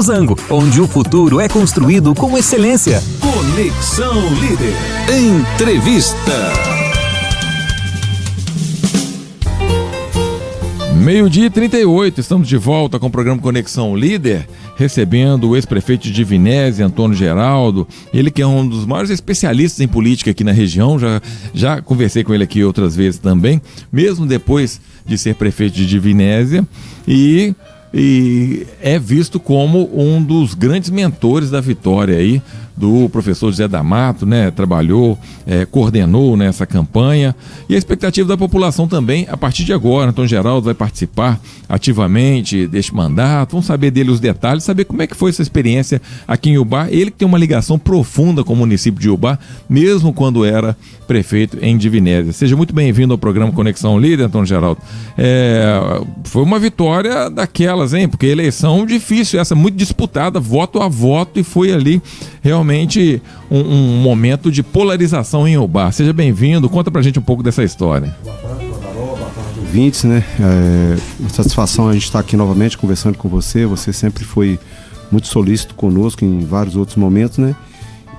Losango, onde o futuro é construído com excelência. Conexão Líder. Entrevista. 12h38, estamos de volta com o programa Conexão Líder, recebendo o ex-prefeito de Divinésia, Antônio Geraldo, ele que é um dos maiores especialistas em política aqui na região, já conversei com ele aqui outras vezes também, mesmo depois de ser prefeito de Divinésia, e é visto como um dos grandes mentores da vitória aí do professor José D'Amato, né? Trabalhou, coordenou nessa campanha, e a expectativa da população também, a partir de agora, Antônio Geraldo vai participar ativamente deste mandato, vamos saber dele os detalhes, saber como é que foi essa experiência aqui em Iubá, ele que tem uma ligação profunda com o município de Iubá, mesmo quando era prefeito em Divinésia. Seja muito bem-vindo ao programa Conexão Líder, Antônio Geraldo. Foi uma vitória daquelas, hein? Porque eleição difícil, essa muito disputada, voto a voto, e foi ali realmente um momento de polarização em Iubá. Seja bem-vindo, conta pra gente um pouco dessa história. Boa tarde, ouvintes, né? Uma satisfação a gente estar aqui novamente conversando com você. Você sempre foi muito solícito conosco em vários outros momentos, né?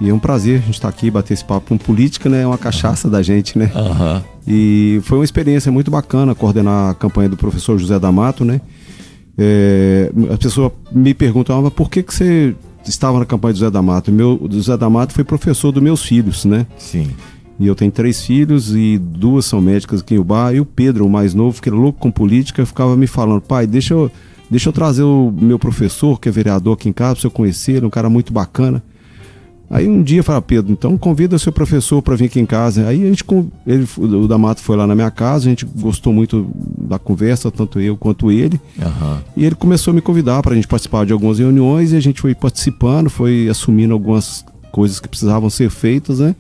E é um prazer a gente estar aqui, bater esse papo com política, né? É uma cachaça da gente, né? Uhum. E foi uma experiência muito bacana coordenar a campanha do professor José D'Amato, né? As pessoas me perguntam, mas por que você estava na campanha do José D'Amato? O José D'Amato foi professor dos meus filhos, né? Sim. E eu tenho 3 filhos e 2 são médicas aqui em Iubá. E o Pedro, o mais novo, que é louco com política, ficava me falando, pai, deixa eu trazer o meu professor, que é vereador aqui em casa, para você conhecer, ele é um cara muito bacana. Aí um dia eu falei, Pedro, então convida o seu professor para vir aqui em casa. Aí o D'Amato foi lá na minha casa, a gente gostou muito da conversa, tanto eu quanto ele. Uhum. E ele começou a me convidar para a gente participar de algumas reuniões, e a gente foi participando, foi assumindo algumas coisas que precisavam ser feitas, né?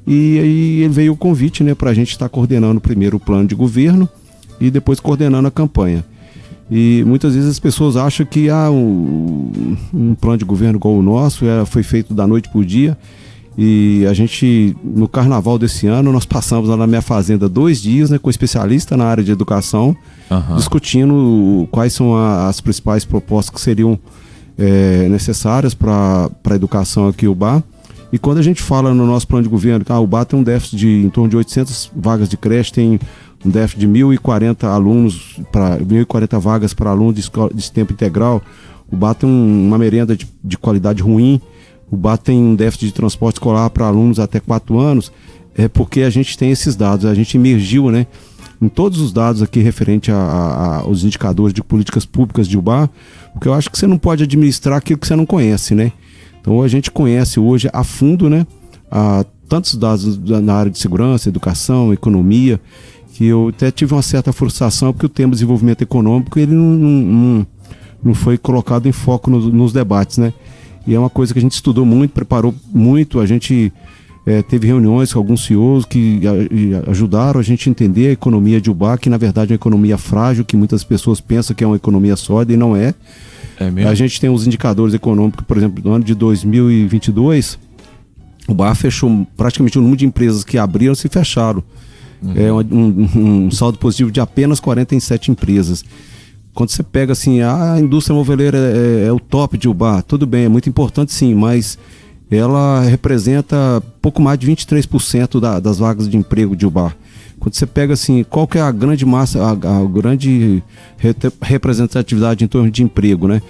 E aí ele veio o convite, né, para a gente estar coordenando primeiro o plano de governo e depois coordenando a campanha. E muitas vezes as pessoas acham que um plano de governo igual o nosso foi feito da noite para o dia. E a gente, no carnaval desse ano, nós passamos lá na minha fazenda 2 dias, né, com especialista na área de educação, discutindo quais são as principais propostas que seriam necessárias para a educação aqui em Iubá. E quando a gente fala no nosso plano de governo, o Iubá tem um déficit de em torno de 800 vagas de creche, tem um déficit de 1.040 alunos, 1.040 vagas para alunos de tempo integral. O Iubá tem uma merenda de qualidade ruim. O Iubá tem um déficit de transporte escolar para alunos até 4 anos. É porque a gente tem esses dados, a gente emergiu, né, em todos os dados aqui referente aos indicadores de políticas públicas de Iubá, porque eu acho que você não pode administrar aquilo que você não conhece, né? Então a gente conhece hoje a fundo, né, tantos dados na área de segurança, educação, economia, que eu até tive uma certa frustração porque o tema desenvolvimento econômico ele não foi colocado em foco nos debates, né? E é uma coisa que a gente estudou muito, preparou muito, a gente teve reuniões com alguns CEOs que ajudaram a gente a entender a economia de Iubá, que na verdade é uma economia frágil, que muitas pessoas pensam que é uma economia sólida e não é. É mesmo? A gente tem os indicadores econômicos, por exemplo, no ano de 2022, o Iubá fechou praticamente o número de empresas que abriram se fecharam. É um saldo positivo de apenas 47 empresas. Quando você pega assim, a indústria moveleira é o top de Iubá, tudo bem, é muito importante sim, mas ela representa pouco mais de 23% das vagas de emprego de Iubá. Quando você pega assim, qual que é a grande massa, a grande representatividade em torno de emprego, né?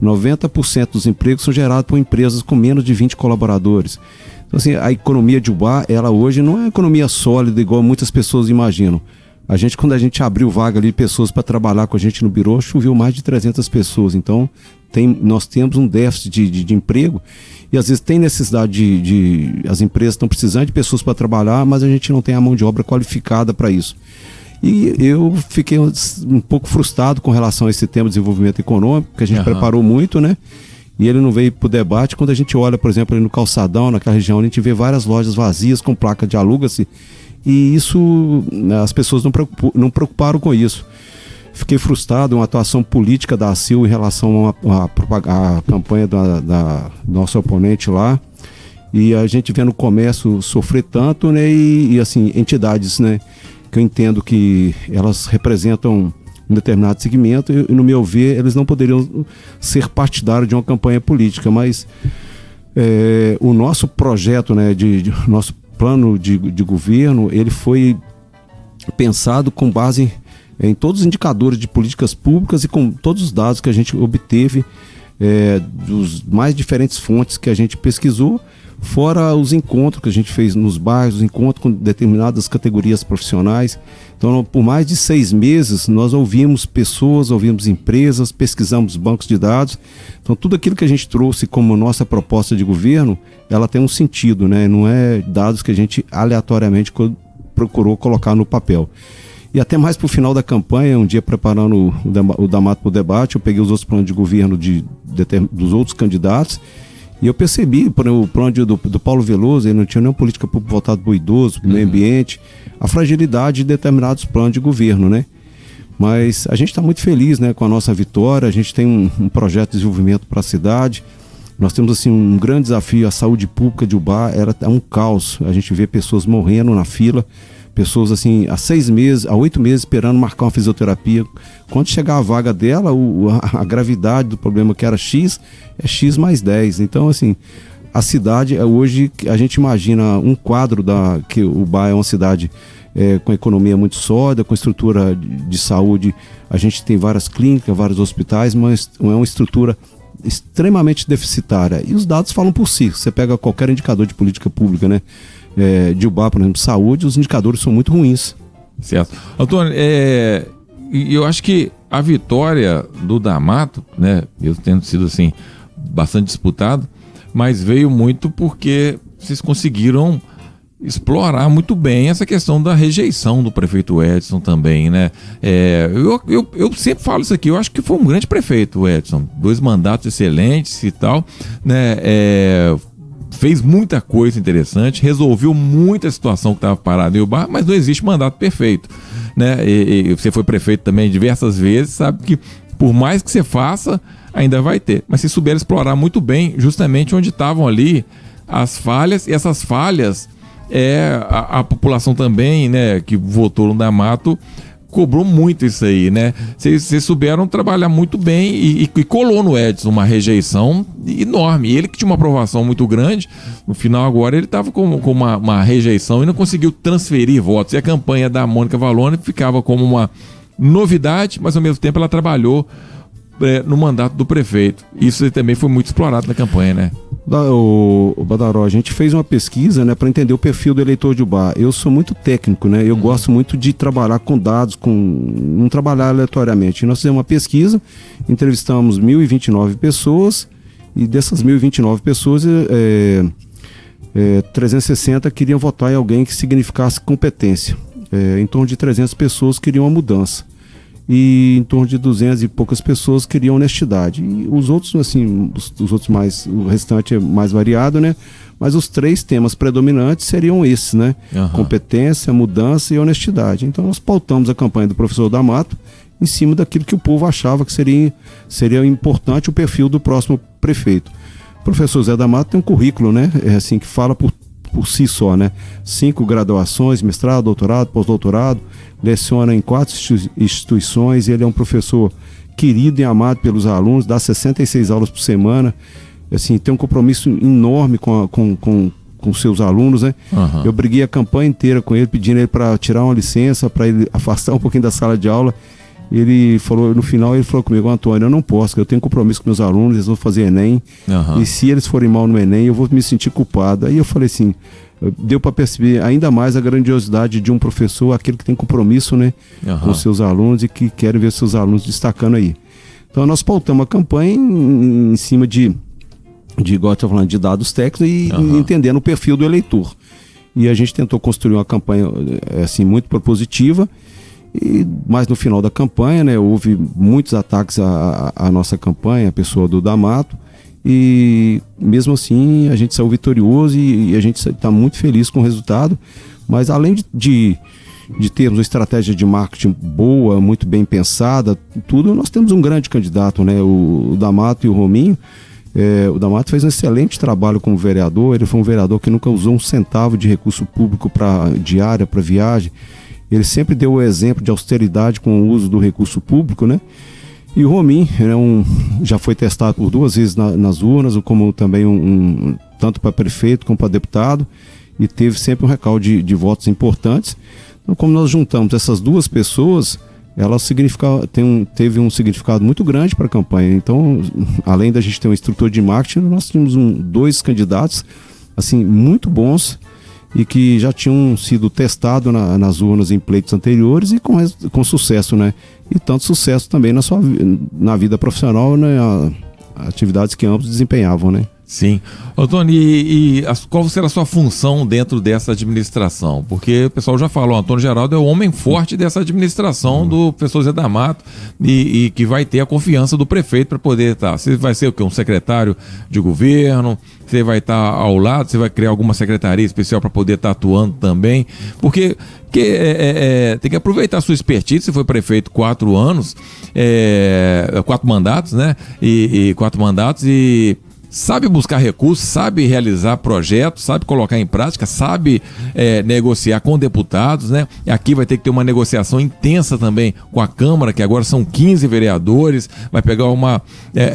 90% dos empregos são gerados por empresas com menos de 20 colaboradores. Então assim, a economia de Iubá, ela hoje não é uma economia sólida igual muitas pessoas imaginam. Quando a gente abriu vaga ali de pessoas para trabalhar com a gente no birô, choveu mais de 300 pessoas. Então, nós temos um déficit de emprego e às vezes tem necessidade as empresas estão precisando de pessoas para trabalhar, mas a gente não tem a mão de obra qualificada para isso. E eu fiquei um pouco frustrado com relação a esse tema de desenvolvimento econômico, que a gente preparou muito, né? E ele não veio para o debate. Quando a gente olha, por exemplo, ali no Calçadão, naquela região, a gente vê várias lojas vazias com placa de aluga-se. E isso, as pessoas não preocuparam com isso. Fiquei frustrado, uma atuação política da ACIL em relação à campanha do nosso oponente lá. E a gente vendo o comércio sofrer tanto, né? E assim, entidades, né, que eu entendo que elas representam em determinado segmento, e no meu ver, eles não poderiam ser partidários de uma campanha política, mas o nosso projeto, né, nosso plano de governo, ele foi pensado com base em todos os indicadores de políticas públicas e com todos os dados que a gente obteve dos mais diferentes fontes que a gente pesquisou, fora os encontros que a gente fez nos bairros, os encontros com determinadas categorias profissionais. Então, por mais de 6 meses, nós ouvimos pessoas, ouvimos empresas, pesquisamos bancos de dados. Então, tudo aquilo que a gente trouxe como nossa proposta de governo, ela tem um sentido, né? Não é dados que a gente aleatoriamente procurou colocar no papel. E até mais para o final da campanha, um dia preparando o Damato para o debate, eu peguei os outros planos de governo dos outros candidatos, e eu percebi, por exemplo, o plano do Paulo Veloso, ele não tinha nenhuma política pública voltada para o idoso, para o meio ambiente, a fragilidade de determinados planos de governo, né? Mas a gente está muito feliz, né, com a nossa vitória. A gente tem um projeto de desenvolvimento para a cidade. Nós temos assim um grande desafio. A saúde pública de Ubá é um caos. A gente vê pessoas morrendo na fila, pessoas assim há 6 meses, há 8 meses esperando marcar uma fisioterapia. Quando chegar a vaga dela, a gravidade do problema que era X é X mais 10. Então, assim, a cidade hoje, a gente imagina um quadro que Ubá é uma cidade com economia muito sólida, com estrutura de saúde. A gente tem várias clínicas, vários hospitais, mas é uma estrutura extremamente deficitária. E os dados falam por si. Você pega qualquer indicador de política pública, né? De Ubá, por exemplo, saúde, os indicadores são muito ruins. Certo. Antônio, eu acho que a vitória do Damato, né, eu tendo sido assim, bastante disputado, mas veio muito porque vocês conseguiram explorar muito bem essa questão da rejeição do prefeito Edson também, né? Eu sempre falo isso aqui, eu acho que foi um grande prefeito, o Edson. 2 mandatos excelentes e tal, né? Fez muita coisa interessante, resolveu muita situação que estava parada em Ubá, mas não existe mandato perfeito, né? E você foi prefeito também diversas vezes, sabe que por mais que você faça, ainda vai ter. Mas se souber explorar muito bem justamente onde estavam ali as falhas, e essas falhas a população também, né, que votou no Damato, cobrou muito isso aí, né? Vocês souberam trabalhar muito bem e colou no Edson uma rejeição enorme. Ele que tinha uma aprovação muito grande, no final agora ele estava com uma rejeição e não conseguiu transferir votos. E a campanha da Mônica Vallone ficava como uma novidade, mas ao mesmo tempo ela trabalhou no mandato do prefeito. Isso também foi muito explorado na campanha, né? O Badaró, a gente fez uma pesquisa, né, para entender o perfil do eleitor de Ubá. Eu sou muito técnico, né? Eu gosto muito de trabalhar com dados, não trabalhar aleatoriamente. Nós fizemos uma pesquisa, entrevistamos 1.029 pessoas, e dessas 1.029 pessoas, 360 queriam votar em alguém que significasse competência. Em torno de 300 pessoas queriam uma mudança. E em torno de 200 e poucas pessoas queriam honestidade. E os outros, assim, o restante é mais variado, né? Mas os 3 temas predominantes seriam esses, né? Uhum. Competência, mudança e honestidade. Então nós pautamos a campanha do professor Damato em cima daquilo que o povo achava que seria importante o perfil do próximo prefeito. O professor Zé Damato tem um currículo, né? Assim, que fala por si só, né? 5 graduações, mestrado, doutorado, pós-doutorado, leciona em 4 instituições. Ele é um professor querido e amado pelos alunos, dá 66 aulas por semana, assim, tem um compromisso enorme com seus alunos, né? Uhum. Eu briguei a campanha inteira com ele, pedindo ele para tirar uma licença, para ele afastar um pouquinho da sala de aula. Ele falou, no final ele falou comigo: Antônio, eu não posso, eu tenho compromisso com meus alunos, eles vão fazer Enem, e se eles forem mal no Enem, eu vou me sentir culpado. Aí eu falei assim, deu para perceber ainda mais a grandiosidade de um professor, aquele que tem compromisso, né, com seus alunos e que quer ver seus alunos destacando aí. Então nós pautamos a campanha em cima igual eu estou falando, de dados técnicos e entendendo o perfil do eleitor. E a gente tentou construir uma campanha assim, muito propositiva. Mas no final da campanha, né, houve muitos ataques à nossa campanha, a pessoa do Damato, e mesmo assim a gente saiu vitorioso e a gente está muito feliz com o resultado. Mas além de termos uma estratégia de marketing boa, muito bem pensada, tudo, nós temos um grande candidato, né, o Damato e o Rominho. O Damato fez um excelente trabalho como vereador. Ele foi um vereador que nunca usou um centavo de recurso público para diária, para viagem. Ele sempre deu o exemplo de austeridade com o uso do recurso público, né? E o Rominho já foi testado por 2 vezes nas urnas, como também tanto para prefeito como para deputado, e teve sempre um recalque de votos importantes. Então, como nós juntamos essas 2 pessoas, elas teve um significado muito grande para a campanha. Então, além da gente ter uma estrutura de marketing, nós tínhamos 2 candidatos assim, muito bons e que já tinham sido testados nas urnas em pleitos anteriores e com sucesso, né? E tanto sucesso também na vida profissional, né? Atividades que ambos desempenhavam, né? Sim. Ô, Tony, qual será a sua função dentro dessa administração? Porque o pessoal já falou, o Antônio Geraldo é o homem forte dessa administração do professor José D'Amato e que vai ter a confiança do prefeito para poder estar. Você vai ser o quê? Um secretário de governo? Você vai estar ao lado? Você vai criar alguma secretaria especial para poder estar atuando também? Porque tem que aproveitar a sua expertise. Você foi prefeito 4 anos, 4 mandatos, né? 4 mandatos e sabe buscar recursos, sabe realizar projetos, sabe colocar em prática, sabe negociar com deputados, né? Aqui vai ter que ter uma negociação intensa também com a Câmara, que agora são 15 vereadores, vai pegar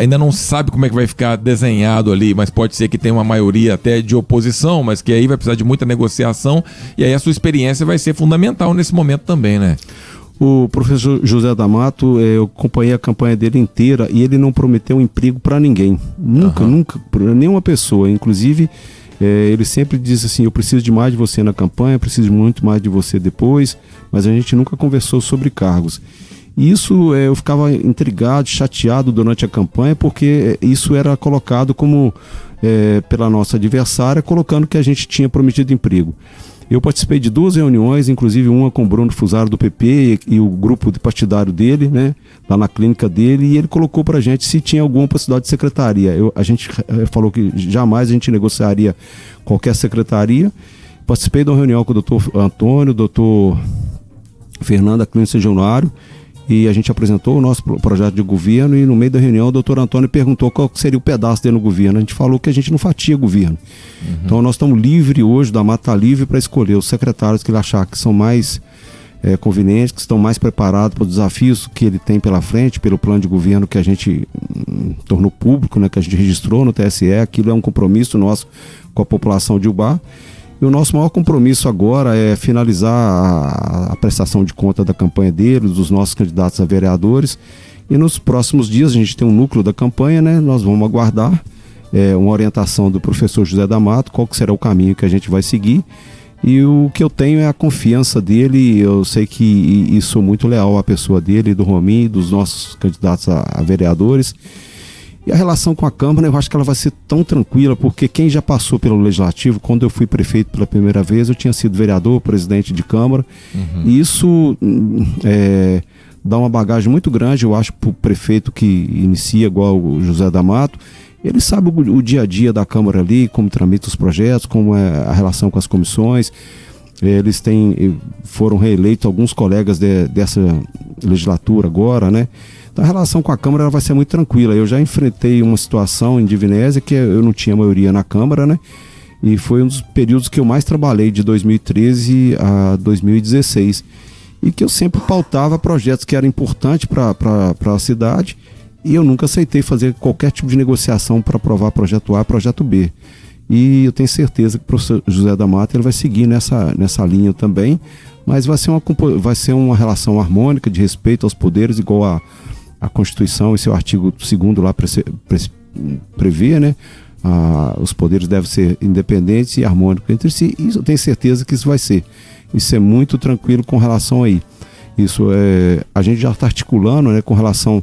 ainda não sabe como é que vai ficar desenhado ali, mas pode ser que tenha uma maioria até de oposição, mas que aí vai precisar de muita negociação, e aí a sua experiência vai ser fundamental nesse momento também, né? O professor José D'Amato, eu acompanhei a campanha dele inteira e ele não prometeu emprego para ninguém. Nunca, para nenhuma pessoa. Inclusive, ele sempre diz assim, eu preciso de mais de você na campanha, preciso muito mais de você depois, mas a gente nunca conversou sobre cargos. E isso eu ficava intrigado, chateado durante a campanha, porque isso era colocado como, pela nossa adversária, colocando que a gente tinha prometido emprego. Eu participei de 2 reuniões, inclusive uma com o Bruno Fusaro do PP e o grupo partidário dele, né, lá na clínica dele, e ele colocou pra gente se tinha alguma possibilidade de secretaria. A gente falou que jamais a gente negociaria qualquer secretaria. Participei de uma reunião com o doutor Antônio, o doutor Fernando da Clínica Regionário, e a gente apresentou o nosso projeto de governo e no meio da reunião o doutor Antônio perguntou qual seria o pedaço dele no governo. A gente falou que a gente não fatia governo. Então nós estamos livres hoje, da Mata livre, para escolher os secretários que ele achar que são mais convenientes, que estão mais preparados para os desafios que ele tem pela frente, pelo plano de governo que a gente tornou público, né, que a gente registrou no TSE. Aquilo é um compromisso nosso com a população de Ubá. E o nosso maior compromisso agora é finalizar a prestação de conta da campanha deles, dos nossos candidatos a vereadores. E nos próximos dias, a gente tem um núcleo da campanha, né? Nós vamos aguardar uma orientação do professor José D'Amato, qual que será o caminho que a gente vai seguir. E o que eu tenho é a confiança dele, eu sei e sou muito leal à pessoa dele, do Rominho, dos nossos candidatos a vereadores. E a relação com a Câmara, eu acho que ela vai ser tão tranquila, porque quem já passou pelo Legislativo, quando eu fui prefeito pela primeira vez, eu tinha sido vereador, presidente de Câmara, e isso dá uma bagagem muito grande, eu acho, para o prefeito que inicia, igual o José D'Amato. Ele sabe o dia a dia da Câmara ali, como tramita os projetos, como é a relação com as comissões. Eles foram reeleitos alguns colegas dessa legislatura agora, né? Então a relação com a Câmara ela vai ser muito tranquila. Eu já enfrentei uma situação em Divinésia que eu não tinha maioria na Câmara, né? E foi um dos períodos que eu mais trabalhei, de 2013 a 2016. E que eu sempre pautava projetos que eram importantes para a cidade, e eu nunca aceitei fazer qualquer tipo de negociação para aprovar projeto A e projeto B. E eu tenho certeza que o professor José D'Amato ele vai seguir nessa linha também, mas vai ser uma relação harmônica, de respeito aos poderes, igual a Constituição e seu artigo 2º lá prevê, né? Os poderes devem ser independentes e harmônicos entre si, e eu tenho certeza que isso vai ser. Isso é muito tranquilo com relação aí. A gente já está articulando, né, com relação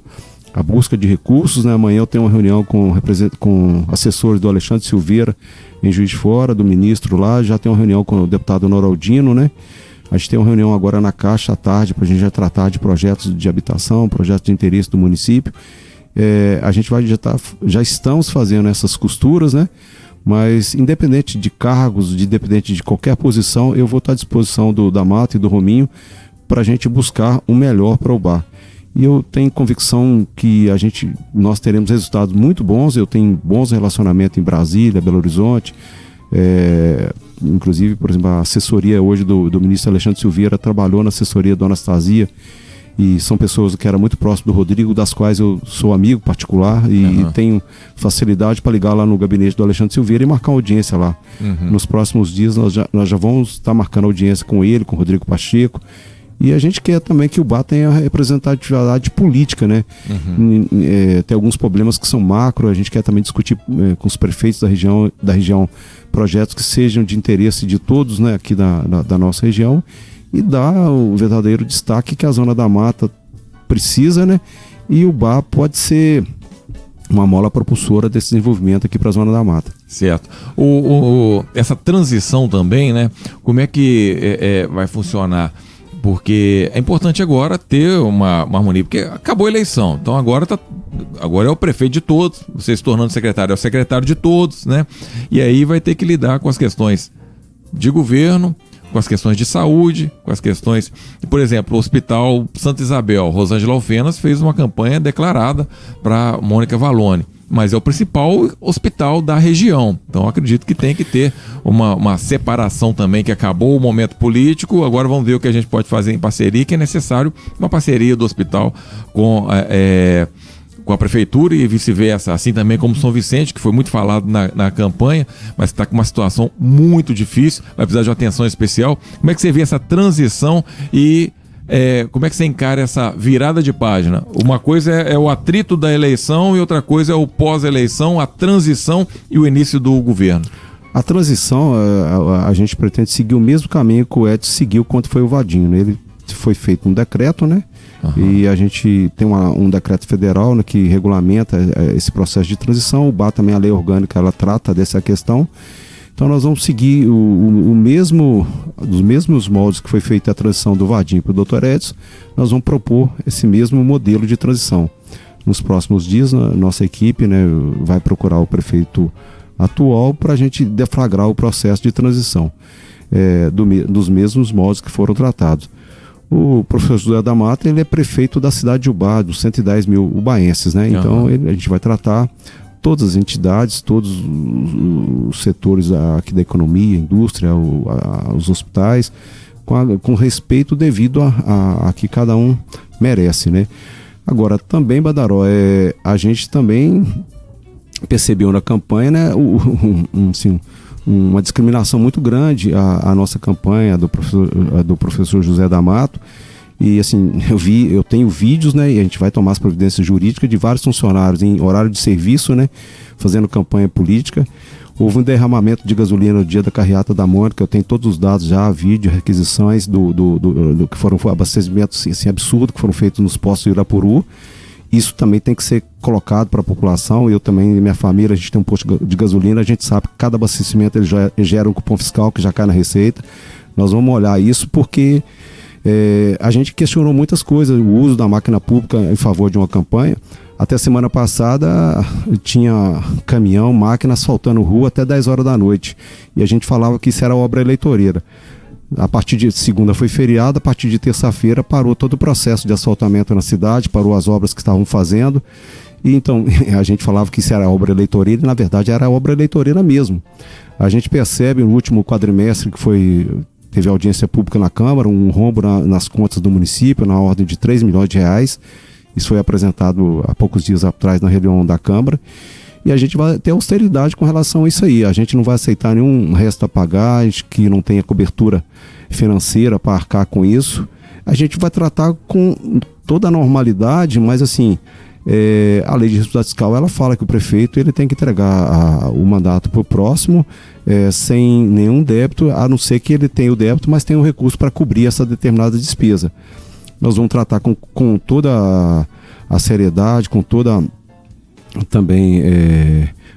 à busca de recursos, né? Amanhã eu tenho uma reunião com assessores do Alexandre Silveira em Juiz de Fora, do ministro lá. Já tenho uma reunião com o deputado Noraldino, né? A gente tem uma reunião agora na Caixa à tarde para a gente já tratar de projetos de habitação, projetos de interesse do município. A gente já estamos fazendo essas costuras, né? Mas independente de cargos, independente de qualquer posição, eu vou estar à disposição do D'Amato e do Rominho para a gente buscar o melhor para o Ubá. E eu tenho convicção que nós teremos resultados muito bons. Eu tenho bons relacionamentos em Brasília, Belo Horizonte, inclusive, por exemplo, a assessoria hoje do ministro Alexandre Silveira trabalhou na assessoria do Anastasia, e são pessoas que eram muito próximas do Rodrigo, das quais eu sou amigo particular e tenho facilidade para ligar lá no gabinete do Alexandre Silveira e marcar uma audiência lá. Nos próximos dias nós já vamos estar marcando audiência com ele, com o Rodrigo Pacheco, e a gente quer também que o BAR tenha representatividade política, né? Tem alguns problemas que são macro, a gente quer também discutir com os prefeitos da região projetos que sejam de interesse de todos, né, aqui da nossa região, e dar o verdadeiro destaque que a Zona da Mata precisa, né? E o BAR pode ser uma mola propulsora desse desenvolvimento aqui para a Zona da Mata. Certo. Essa transição também, né? Como é que vai funcionar? Porque é importante agora ter uma harmonia, porque acabou a eleição, então agora é o prefeito de todos, você se tornando secretário, é o secretário de todos, né? E aí vai ter que lidar com as questões de governo, com as questões de saúde, com as questões... Por exemplo, o Hospital Santa Isabel, Rosângela Alfenas fez uma campanha declarada para Mônica Vallone, mas é o principal hospital da região. Então acredito que tem que ter uma separação também, que acabou o momento político, agora vamos ver o que a gente pode fazer em parceria, que é necessário uma parceria do hospital com a prefeitura e vice-versa, assim também como São Vicente, que foi muito falado na campanha, mas está com uma situação muito difícil, vai precisar de uma atenção especial. Como é que você vê essa transição e como é que você encara essa virada de página? Uma coisa é o atrito da eleição e outra coisa é o pós-eleição, a transição e o início do governo. A transição, a gente pretende seguir o mesmo caminho que o Edson seguiu quando foi o Vadinho, né? Ele foi feito um decreto, né? E a gente tem um decreto federal, né, que regulamenta esse processo de transição. O BAR também, a lei orgânica, ela trata dessa questão. Então nós vamos seguir dos mesmos moldes que foi feita a transição do Vadinho para o Dr. Edson, nós vamos propor esse mesmo modelo de transição. Nos próximos dias, nossa equipe, né, vai procurar o prefeito atual para a gente deflagrar o processo de transição dos mesmos moldes que foram tratados. O professor José da Mata, ele é prefeito da cidade de Ubá, dos 110 mil ubaenses, né? Então a gente vai tratar todas as entidades, todos os setores aqui da economia, indústria, os hospitais, com respeito devido a que cada um merece, né? Agora, também, Badaró, a gente também percebeu na campanha, né, uma discriminação muito grande a nossa campanha do professor José D'Amato. E assim, eu tenho vídeos, né, e a gente vai tomar as providências jurídicas de vários funcionários em horário de serviço, né, fazendo campanha política. Houve um derramamento de gasolina no dia da carreata da Mônica, eu tenho todos os dados já, vídeo, requisições do que foram abastecimentos assim, absurdos que foram feitos nos postos de Irapuru. Isso também tem que ser colocado para a população. Eu também, minha família, a gente tem um posto de gasolina, a gente sabe que cada abastecimento ele gera um cupom fiscal que já cai na receita. Nós vamos olhar isso porque a gente questionou muitas coisas, o uso da máquina pública em favor de uma campanha. Até semana passada tinha caminhão, máquina asfaltando rua até 10 horas da noite. E a gente falava que isso era obra eleitoreira. A partir de segunda foi feriado, a partir de terça-feira parou todo o processo de asfaltamento na cidade, parou as obras que estavam fazendo. E então a gente falava que isso era obra eleitoreira e na verdade era obra eleitoreira mesmo. A gente percebe no último quadrimestre que teve audiência pública na Câmara, um rombo nas contas do município na ordem de 3 milhões de reais. Isso foi apresentado há poucos dias atrás na reunião da Câmara. E a gente vai ter austeridade com relação a isso aí. A gente não vai aceitar nenhum resto a pagar, que não tenha cobertura financeira para arcar com isso. A gente vai tratar com toda a normalidade, mas assim, a lei de responsabilidade fiscal, ela fala que o prefeito ele tem que entregar o mandato para o próximo sem nenhum débito, a não ser que ele tenha o débito, mas tenha o recurso para cobrir essa determinada despesa. Nós vamos tratar com toda a seriedade, com toda também,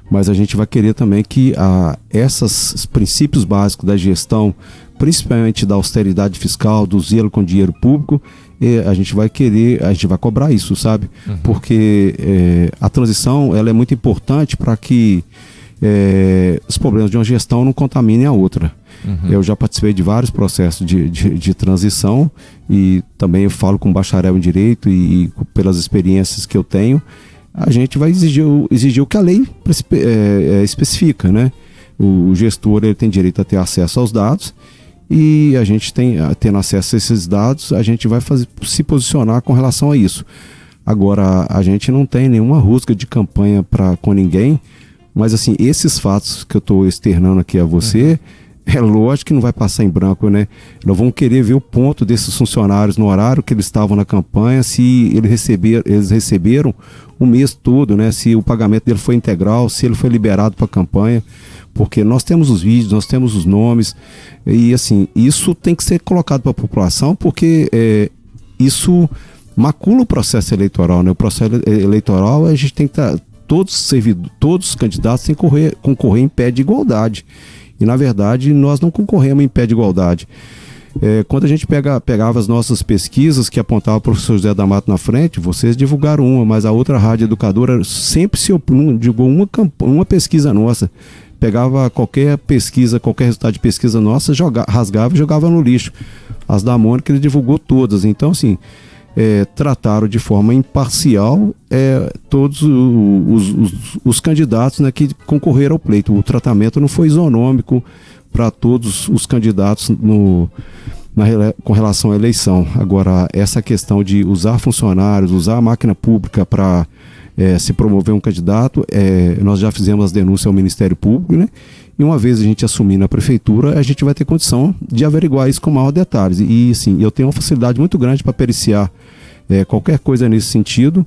mas a gente vai querer também que esses princípios básicos da gestão, principalmente da austeridade fiscal, do zelo com o dinheiro público, a gente vai cobrar isso, sabe? Uhum. Porque a transição ela é muito importante para que os problemas de uma gestão não contaminem a outra. Uhum. Eu já participei de vários processos de transição e também eu falo com bacharel em Direito e pelas experiências que eu tenho, a gente vai exigir o que a lei especifica, né? O gestor ele tem direito a ter acesso aos dados e a gente tendo acesso a esses dados, a gente vai se posicionar com relação a isso. Agora, a gente não tem nenhuma rusga de campanha com ninguém, mas assim, esses fatos que eu estou externando aqui a você, é lógico que não vai passar em branco, né? Nós vamos querer ver o ponto desses funcionários no horário que eles estavam na campanha, se eles receberam o mês todo, né? Se o pagamento dele foi integral, se ele foi liberado para a campanha, porque nós temos os vídeos, nós temos os nomes, e assim, isso tem que ser colocado para a população, porque isso macula o processo eleitoral, né? O processo eleitoral, a gente tem que estar, todos os candidatos têm que concorrer em pé de igualdade. E, na verdade, nós não concorremos em pé de igualdade. Quando a gente pegava as nossas pesquisas que apontava o professor José da Mata na frente, vocês divulgaram uma, mas a outra rádio educadora sempre divulgou uma pesquisa nossa. Pegava qualquer pesquisa, qualquer resultado de pesquisa nossa, rasgava e jogava no lixo. As da Mônica, ele divulgou todas. Então, assim, trataram de forma imparcial todos os candidatos, né, que concorreram ao pleito. O tratamento não foi isonômico para todos os candidatos com relação à eleição. Agora, essa questão de usar funcionários, usar a máquina pública para se promover um candidato, nós já fizemos as denúncias ao Ministério Público, né? E uma vez a gente assumir na prefeitura, a gente vai ter condição de averiguar isso com maior detalhes. E sim, eu tenho uma facilidade muito grande para periciar qualquer coisa nesse sentido.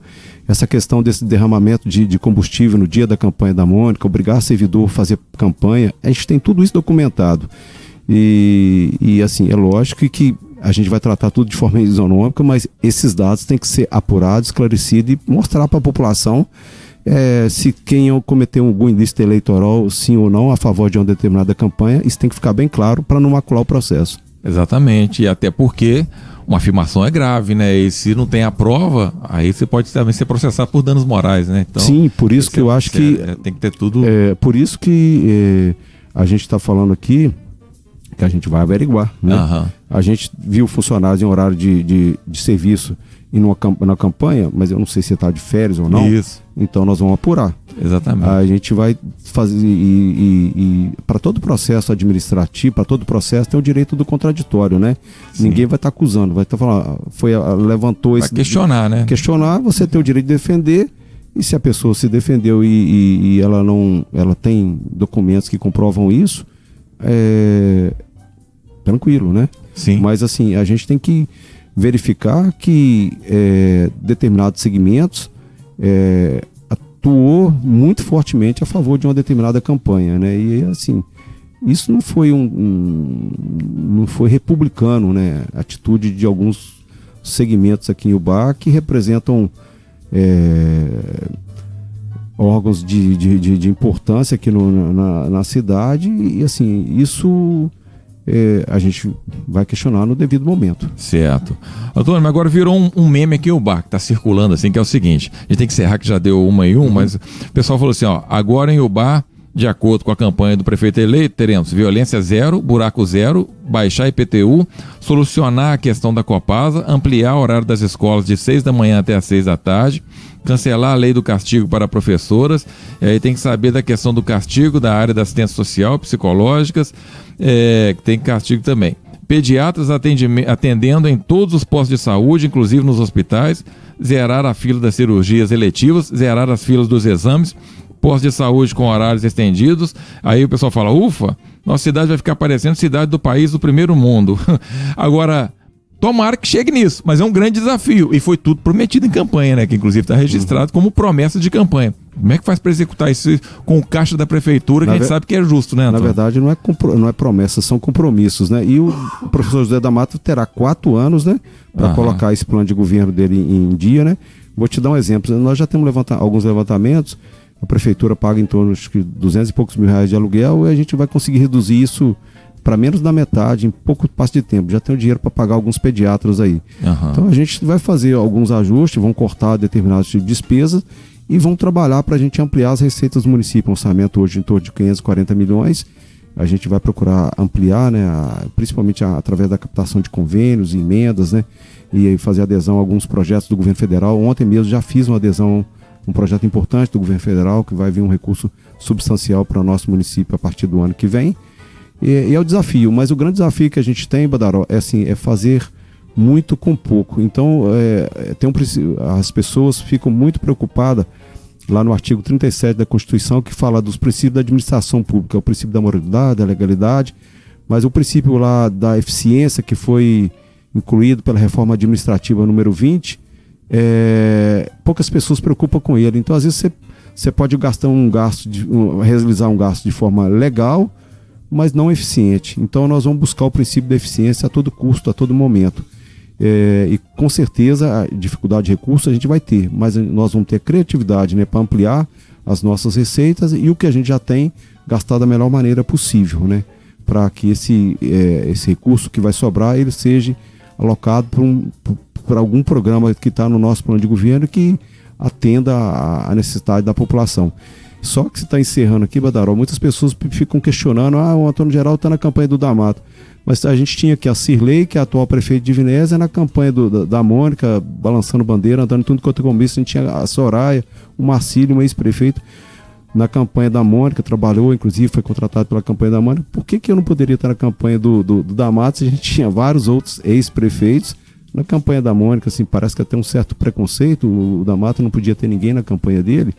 Essa questão desse derramamento de combustível no dia da campanha da Mônica, obrigar servidor a fazer campanha, a gente tem tudo isso documentado. E assim, é lógico que a gente vai tratar tudo de forma isonômica, mas esses dados têm que ser apurados, esclarecidos e mostrar para a população se quem cometeu algum ilícito eleitoral, sim ou não, a favor de uma determinada campanha. Isso tem que ficar bem claro para não macular o processo. Exatamente, e até porque uma afirmação é grave, né? E se não tem a prova, aí você pode também ser processado por danos morais, né? Então, sim, por isso que eu acho que tem que ter tudo. Por isso que a gente está falando aqui que a gente vai averiguar, né? Uhum. A gente viu funcionários em horário de serviço e na campanha, mas eu não sei se está de férias ou não. Isso. Então nós vamos apurar. Exatamente. A gente vai fazer e para todo processo administrativo, para todo processo tem o direito do contraditório, né? Sim. Ninguém vai estar acusando, vai estar falando, levantou esse. Vai questionar, né? Questionar, você tem o direito de defender. E se a pessoa se defendeu e ela tem documentos que comprovam isso, tranquilo, né? Sim. Mas assim, a gente tem que verificar que determinados segmentos atuou muito fortemente a favor de uma determinada campanha, né? E assim, isso não foi não foi republicano, né? A atitude de alguns segmentos aqui em Ubá que representam órgãos de importância aqui na cidade, e assim, isso a gente vai questionar no devido momento. Certo. Antônio, mas agora virou um meme aqui em Ubá, que está circulando assim, que é o seguinte, a gente tem que encerrar que já deu uma e mas o pessoal falou assim, agora em Ubá, de acordo com a campanha do prefeito eleito, teremos violência zero, buraco zero, baixar IPTU, solucionar a questão da Copasa, ampliar o horário das escolas de 6 da manhã até as 6 da tarde, cancelar a lei do castigo para professoras, e aí tem que saber da questão do castigo da área da assistência social, psicológicas, tem castigo também. Pediatras atendendo em todos os postos de saúde, inclusive nos hospitais, zerar a fila das cirurgias eletivas, zerar as filas dos exames, postos de saúde com horários estendidos. Aí o pessoal fala, ufa, nossa cidade vai ficar parecendo cidade do país do primeiro mundo. Agora, tomara que chegue nisso, mas é um grande desafio. E foi tudo prometido em campanha, né? Que inclusive está registrado como promessa de campanha. Como é que faz para executar isso com o caixa da prefeitura, que a gente sabe que é justo, né, Antônio? Na verdade, não é promessa, são compromissos, né? E o professor José da Mata terá 4 anos, né? Para colocar esse plano de governo dele em dia, né? Vou te dar um exemplo. Nós já temos alguns levantamentos. A prefeitura paga em torno de 200 e poucos mil reais de aluguel, e a gente vai conseguir reduzir isso para menos da metade em pouco espaço de tempo. Já tem o dinheiro para pagar alguns pediatras aí. Então a gente vai fazer alguns ajustes, vão cortar determinados tipos de despesas e vão trabalhar para a gente ampliar as receitas do município. Um orçamento hoje em torno de 540 milhões. A gente vai procurar ampliar, né, principalmente através da captação de convênios e emendas, né, e fazer adesão a alguns projetos do governo federal. Ontem mesmo já fiz uma adesão, um projeto importante do governo federal, que vai vir um recurso substancial para o nosso município a partir do ano que vem. E é o desafio, mas o grande desafio que a gente tem, Badaró, é fazer muito com pouco. Então, as pessoas ficam muito preocupadas lá no artigo 37 da Constituição, que fala dos princípios da administração pública, o princípio da moralidade, da legalidade, mas o princípio lá da eficiência, que foi incluído pela reforma administrativa número 20, poucas pessoas se preocupam com ele. Então, às vezes, você pode realizar um gasto de forma legal, mas não eficiente. Então nós vamos buscar o princípio da eficiência a todo custo, a todo momento. E com certeza a dificuldade de recursos a gente vai ter, mas nós vamos ter criatividade, né, para ampliar as nossas receitas e o que a gente já tem gastar da melhor maneira possível, né, para que esse recurso que vai sobrar ele seja alocado para algum programa que está no nosso plano de governo que atenda à necessidade da população. Só que você está encerrando aqui, Badaró, muitas pessoas ficam questionando, o Antônio Geraldo está na campanha do D'Amato. Mas a gente tinha aqui a Cirlei, que é a atual prefeita de Divinésia, na campanha da Mônica, balançando bandeira, andando tudo quanto é comício. A gente tinha a Soraya, o Marcílio, um ex-prefeito, na campanha da Mônica, trabalhou, inclusive foi contratado pela campanha da Mônica. Por que eu não poderia estar na campanha do D'Amato se a gente tinha vários outros ex-prefeitos? Na campanha da Mônica, assim, parece que até um certo preconceito, o D'Amato não podia ter ninguém na campanha dele.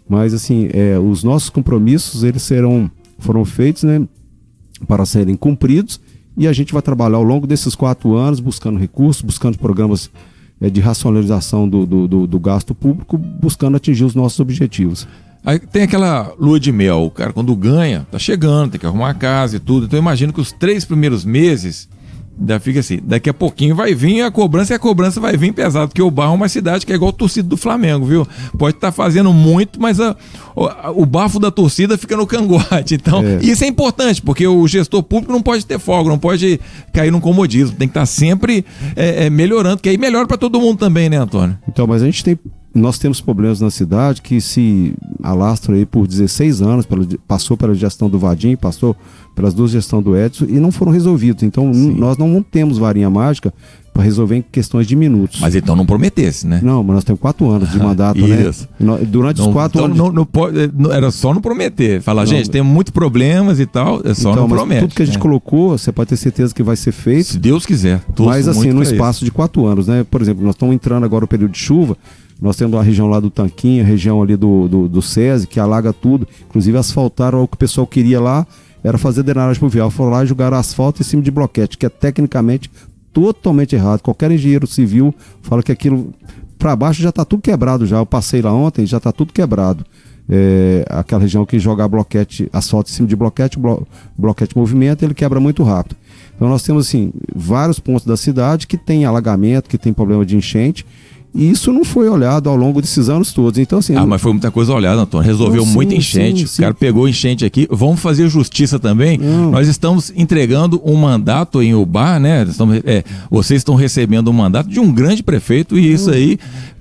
Mas, assim, os nossos compromissos, eles foram feitos, né, para serem cumpridos, e a gente vai trabalhar ao longo desses 4 anos, buscando recursos, buscando programas de racionalização do gasto público, buscando atingir os nossos objetivos. Aí tem aquela lua de mel, o cara quando ganha, tá chegando, tem que arrumar a casa e tudo, então eu imagino que os 3 primeiros meses... Ainda fica assim, daqui a pouquinho vai vir a cobrança e a cobrança vai vir pesado, porque o Barra é uma cidade que é igual a torcida do Flamengo, viu? Pode estar fazendo muito, mas o bafo da torcida fica no cangote. Então, isso é importante, porque o gestor público não pode ter folga, não pode cair num comodismo, tem que estar sempre melhorando, que aí melhora para todo mundo também, né, Antônio? Então, mas nós temos problemas na cidade que se alastram aí por 16 anos, passou pela gestão do Vadim, passou pelas 2 gestões do Edson e não foram resolvidos. Então nós não temos varinha mágica para resolver em questões de minutos. Mas então não prometesse, né? Não, mas nós temos 4 anos de mandato, isso. Né? Durante os 4 anos... Não pode, era só não prometer. Falar, gente, tem muitos problemas e tal, só não promete. Tudo que a gente colocou, você pode ter certeza que vai ser feito. Se Deus quiser. Mas assim, no espaço de 4 anos, né? Por exemplo, nós estamos entrando agora no período de chuva, nós temos a região lá do Tanquinho, a região ali do SESI, que alaga tudo. Inclusive asfaltaram o que o pessoal queria lá, era fazer drenagem pluvial. Foram lá e jogaram asfalto em cima de bloquete, que é tecnicamente totalmente errado. Qualquer engenheiro civil fala que aquilo para baixo já está tudo quebrado já. Eu passei lá ontem, já está tudo quebrado. Aquela região que joga asfalto em cima de bloquete, bloquete movimenta, ele quebra muito rápido. Então nós temos assim vários pontos da cidade que tem alagamento, que tem problema de enchente. E isso não foi olhado ao longo desses anos todos. Então, assim, mas foi muita coisa olhada, Antônio. Resolveu muita enchente. Sim. O cara pegou enchente aqui. Vamos fazer justiça também. Nós estamos entregando um mandato em Ubá, né? Vocês estão recebendo um mandato de um grande prefeito e isso aí...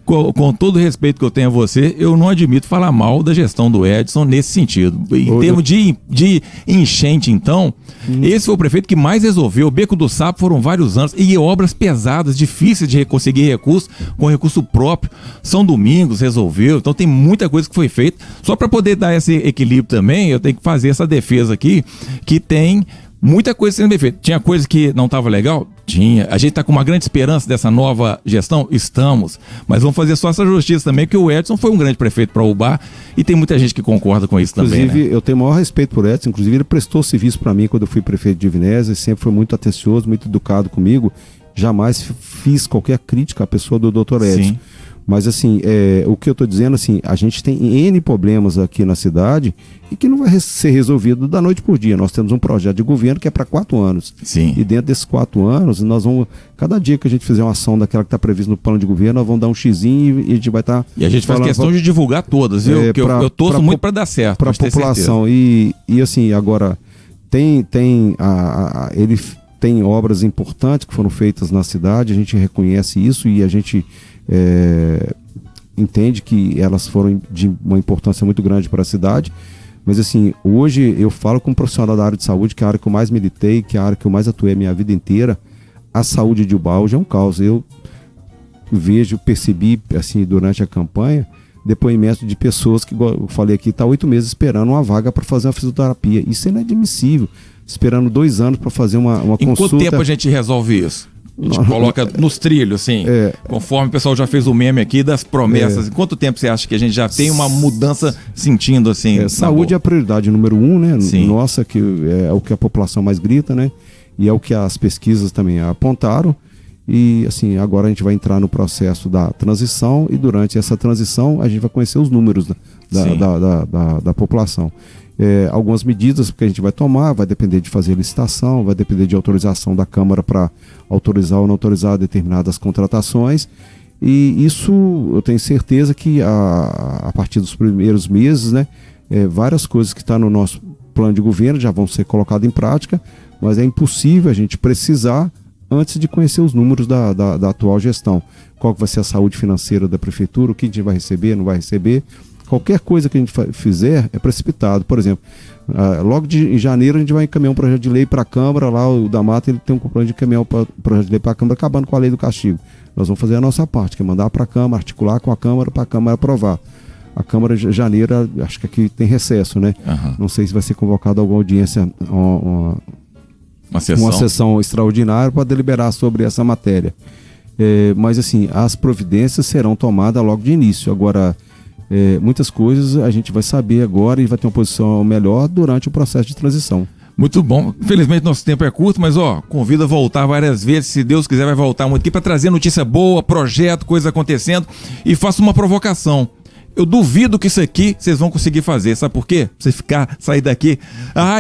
Com todo o respeito que eu tenho a você, eu não admito falar mal da gestão do Edson nesse sentido. Em termos de enchente, então, esse foi o prefeito que mais resolveu. O Beco do Sapo foram vários anos e obras pesadas, difíceis de conseguir recurso, com recurso próprio. São Domingos resolveu, então tem muita coisa que foi feita. Só para poder dar esse equilíbrio também, eu tenho que fazer essa defesa aqui, que tem muita coisa sendo bem feita. Tinha coisa que não estava legal? Tinha. A gente está com uma grande esperança dessa nova gestão? Estamos. Mas vamos fazer só essa justiça também, que o Edson foi um grande prefeito para Ubá e tem muita gente que concorda com isso também. Inclusive, eu tenho o maior respeito por Edson. Inclusive, ele prestou serviço para mim quando eu fui prefeito de Divinésia, sempre foi muito atencioso, muito educado comigo. Jamais fiz qualquer crítica à pessoa do Dr. Edson. Sim. Mas assim, o que eu estou dizendo, assim, a gente tem N problemas aqui na cidade e que não vai ser resolvido da noite por dia. Nós temos um projeto de governo que é para 4 anos. Sim. E dentro desses 4 anos, nós vamos, cada dia que a gente fizer uma ação daquela que está prevista no plano de governo, nós vamos dar um xizinho e a gente vai estar... E a gente faz questão de divulgar todas, viu? Porque eu torço muito para dar certo. Para a população. E assim, agora, ele tem obras importantes que foram feitas na cidade, a gente reconhece isso e a gente... entende que elas foram de uma importância muito grande para a cidade, mas assim, hoje eu falo como profissional da área de saúde, que é a área que eu mais militei, que é a área que eu mais atuei a minha vida inteira. A saúde de Ubá hoje é um caos. Eu percebi assim, durante a campanha, depoimento de pessoas que, igual eu falei aqui, está 8 meses esperando uma vaga para fazer uma fisioterapia. Isso é inadmissível. Esperando 2 anos para fazer uma consulta. Em quanto tempo a gente resolve isso? A gente coloca nos trilhos, assim, conforme o pessoal já fez o meme aqui das promessas. Em quanto tempo você acha que a gente já tem uma mudança sentindo, assim? Saúde é a prioridade número 1, né? Sim. Nossa, que é o que a população mais grita, né? E é o que as pesquisas também apontaram. E, assim, agora a gente vai entrar no processo da transição e durante essa transição a gente vai conhecer os números da população. Algumas medidas que a gente vai tomar, vai depender de fazer licitação, vai depender de autorização da Câmara para autorizar ou não autorizar determinadas contratações, e isso eu tenho certeza que a partir dos primeiros meses, né, várias coisas que estão no nosso plano de governo já vão ser colocadas em prática, mas é impossível a gente precisar antes de conhecer os números da atual gestão. Qual que vai ser a saúde financeira da prefeitura, o que a gente vai receber, não vai receber. Qualquer coisa que a gente fizer é precipitado. Por exemplo, logo em janeiro a gente vai encaminhar um projeto de lei para a Câmara, lá o da Mata ele tem um plano de encaminhar um projeto de lei para a Câmara acabando com a lei do castigo. Nós vamos fazer a nossa parte, que é mandar para a Câmara, articular com a Câmara para a Câmara aprovar. A Câmara de janeiro, acho que aqui tem recesso, né? Uhum. Não sei se vai ser convocada alguma audiência, uma sessão extraordinária para deliberar sobre essa matéria. Mas assim, as providências serão tomadas logo de início. Agora, muitas coisas a gente vai saber agora e vai ter uma posição melhor durante o processo de transição. Muito bom. Infelizmente nosso tempo é curto, mas convido a voltar várias vezes. Se Deus quiser, vai voltar muito aqui para trazer notícia boa, projeto, coisa acontecendo. E faço uma provocação. Eu duvido que isso aqui vocês vão conseguir fazer. Sabe por quê? Você sair daqui,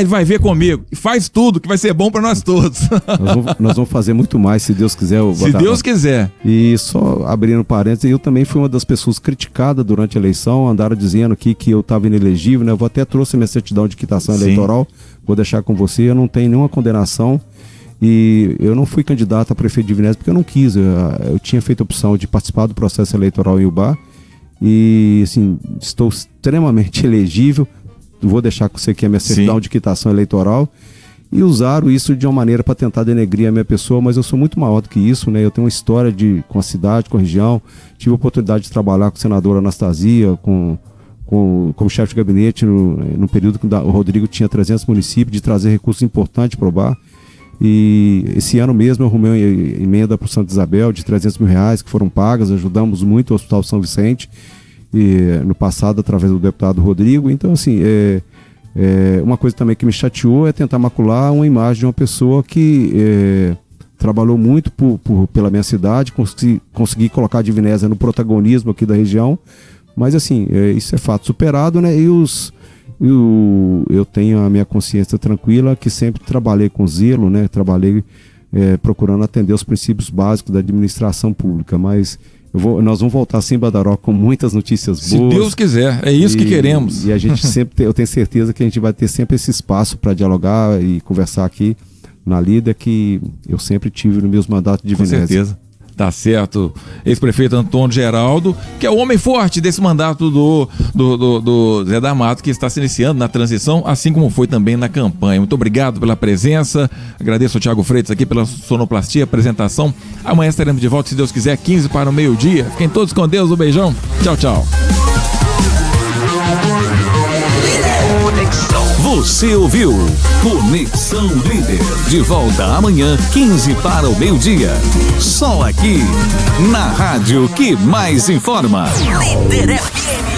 vai ver comigo. Faz tudo, que vai ser bom para nós todos. Nós vamos fazer muito mais, se Deus quiser. Se Deus quiser. E só abrindo parênteses, eu também fui uma das pessoas criticadas durante a eleição. Andaram dizendo aqui que eu estava inelegível, né? Eu até trouxe minha certidão de quitação eleitoral. Vou deixar com você. Eu não tenho nenhuma condenação. E eu não fui candidato a prefeito de Veneza porque eu não quis. Eu tinha feito a opção de participar do processo eleitoral em Ubá. E assim, estou extremamente elegível. Vou deixar com você aqui a minha certidão de quitação eleitoral. E usaram isso de uma maneira para tentar denegrir a minha pessoa, mas eu sou muito maior do que isso, né? Eu tenho uma história com a cidade, com a região. Tive a oportunidade de trabalhar com a senadora Anastasia, como chefe de gabinete no período que o Rodrigo tinha 300 municípios, de trazer recursos importantes para o Ubá. E esse ano mesmo eu arrumei uma emenda para o Santa Isabel de R$300 mil que foram pagas. Ajudamos muito o Hospital São Vicente no passado através do deputado Rodrigo. Então assim, uma coisa também que me chateou é tentar macular uma imagem de uma pessoa que trabalhou muito pela minha cidade, consegui colocar a Divinésia no protagonismo aqui da região, mas assim, isso é fato superado, né? Eu tenho a minha consciência tranquila, que sempre trabalhei com zelo, né? Trabalhei procurando atender os princípios básicos da administração pública, mas nós vamos voltar sem Badaró com muitas notícias boas. Se Deus quiser, é isso que queremos. E a gente sempre, eu tenho certeza que a gente vai ter sempre esse espaço para dialogar e conversar aqui na Lida, que eu sempre tive nos meus mandatos de Veneza. Com certeza. Tá certo. Ex-prefeito Antônio Geraldo, que é o homem forte desse mandato do Zé D'Amato, que está se iniciando na transição, assim como foi também na campanha. Muito obrigado pela presença. Agradeço ao Thiago Freitas aqui pela sonoplastia, apresentação. Amanhã estaremos de volta, se Deus quiser, 15 para o meio-dia. Fiquem todos com Deus. Um beijão. Tchau, tchau. Você ouviu Conexão Líder. De volta amanhã, 15 para o meio-dia. Só aqui, na rádio que mais informa. Líder FM.